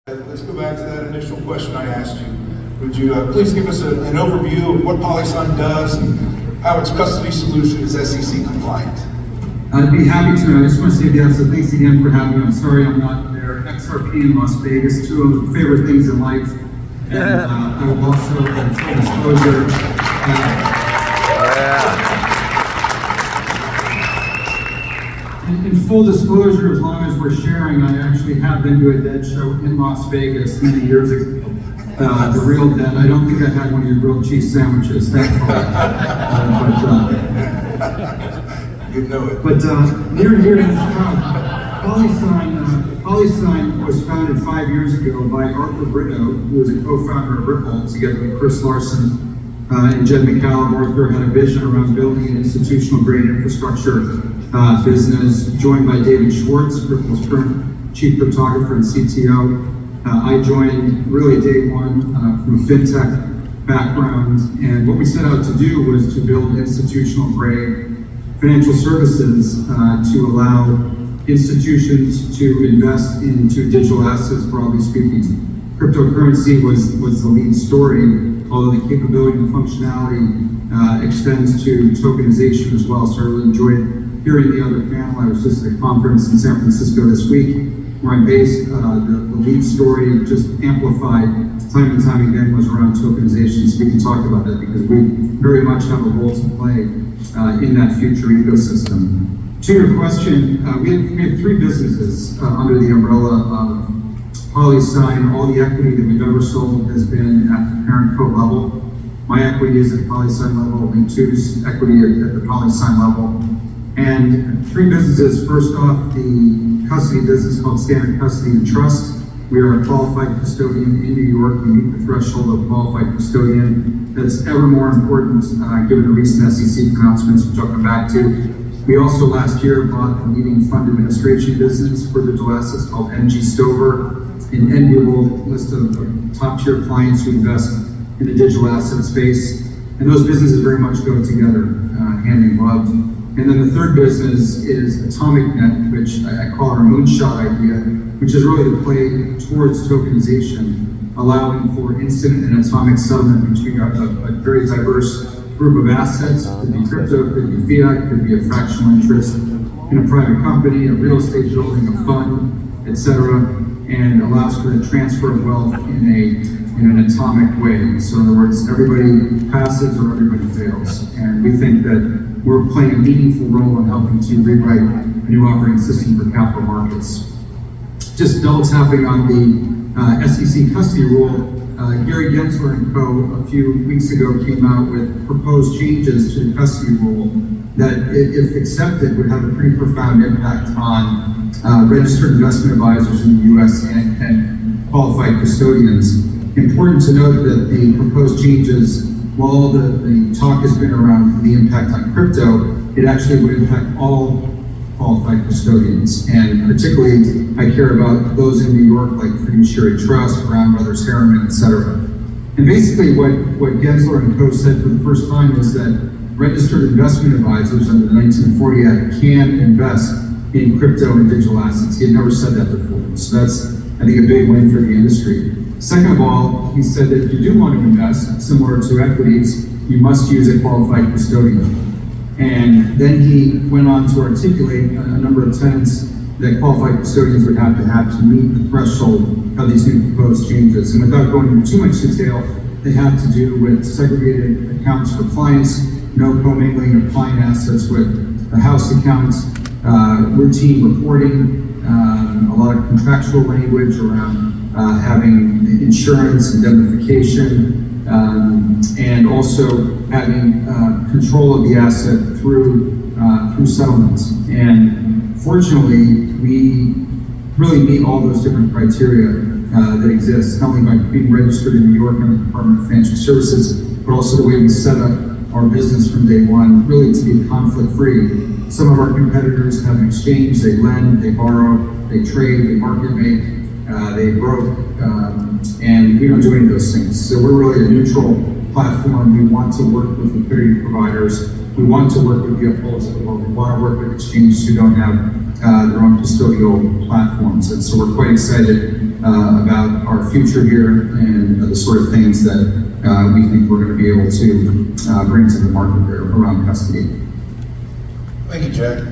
Let's go back to that initial question I asked you. Would you please give us an overview of what Polysign does and how its custody solution is SEC compliant? I'd be happy to. I just want to say, Deb, so thanks again for having me. I'm sorry I'm not there. XRP in Las Vegas, two of my favorite things in life. And I will also, full disclosure, in full disclosure, as long as we're sharing, I actually have been to a dead show in Las Vegas many years ago. The real dead. I don't think I had one of your grilled cheese sandwiches, thankfully. You know it. But near and dear to this crowd, Polysign was founded 5 years ago by Arthur Brito, who was a co-founder of Ripple, together with Chris Larson and Jed McCallum. Arthur had a vision around building an institutional-grade infrastructure business, joined by David Schwartz, Ripple's current chief cryptographer and CTO. I joined really day one from a fintech background, and what we set out to do was to build institutional-grade financial services to allow institutions to invest into digital assets, broadly speaking. Cryptocurrency was the lead story, although the capability and functionality extends to tokenization as well. So I really enjoyed hearing the other panel. I was just at a conference in San Francisco this week where I'm based. The lead story, just amplified time and time again, was around tokenization. So we can talk about that because we very much have a role to play in that future ecosystem. To your question, we have three businesses under the umbrella of Polysign. All the equity that we've ever sold has been at the parent co level. My equity is at the Polysign level, Link2's equity at the Polysign level. And three businesses. First off, the custody business called Standard Custody and Trust. We are a qualified custodian in New York. We meet the threshold of qualified custodian. That's ever more important given the recent SEC pronouncements, which I'll come back to. We also last year bought the leading fund administration business for digital assets called MG Stover, an enviable list of top-tier clients who invest in the digital asset space. And those businesses very much go together, hand in glove. And then the third business is AtomicNet, which I call our moonshot idea, which is really to play towards tokenization, allowing for instant and atomic settlement between a very diverse group of assets. Could be crypto, could be fiat, could be a fractional interest in a private company, a real estate building, a fund, etc., and allows for the transfer of wealth in an atomic way. So in other words, everybody passes or everybody fails. And we think that we're playing a meaningful role in helping to rewrite a new operating system for capital markets. Just double tapping on the SEC custody rule, Gary Gensler and Co. a few weeks ago came out with proposed changes to the custody rule that, if accepted, would have a pretty profound impact on registered investment advisors in the U.S. and qualified custodians. Important to note that the proposed changes, while all the talk has been around the impact on crypto, it actually would impact all qualified custodians. And particularly, I care about those in New York, like Fiduciary Trust, Brown Brothers Harriman, etc. And basically what Gensler and Co. said for the first time is that registered investment advisors under the 1940 Act can invest in crypto and digital assets. He had never said that before. So that's, I think, a big win for the industry. Second of all, he said that if you do want to invest, similar to equities, you must use a qualified custodian. And then he went on to articulate a number of tenets that qualified custodians would have to meet the threshold of these new proposed changes. And without going into too much detail, they have to do with segregated accounts for clients, no commingling of client assets with the house accounts, routine reporting, a lot of contractual language around having insurance, indemnification, and also having control of the asset through settlements. And fortunately, we really meet all those different criteria that exist, not only by being registered in New York under the Department of Financial Services, but also the way we set up our business from day one, really to be conflict-free. Some of our competitors have an exchange, they lend, they borrow, they trade, they market make, they broke, and we don't do any of those things. So we're really a neutral platform. We want to work with liquidity providers. We want to work with the upholds of the world. We want to work with exchanges who don't have their own custodial platforms. And so we're quite excited about our future here and the sort of things that we think we're going to be able to bring to the market here around custody. Thank you, Jack.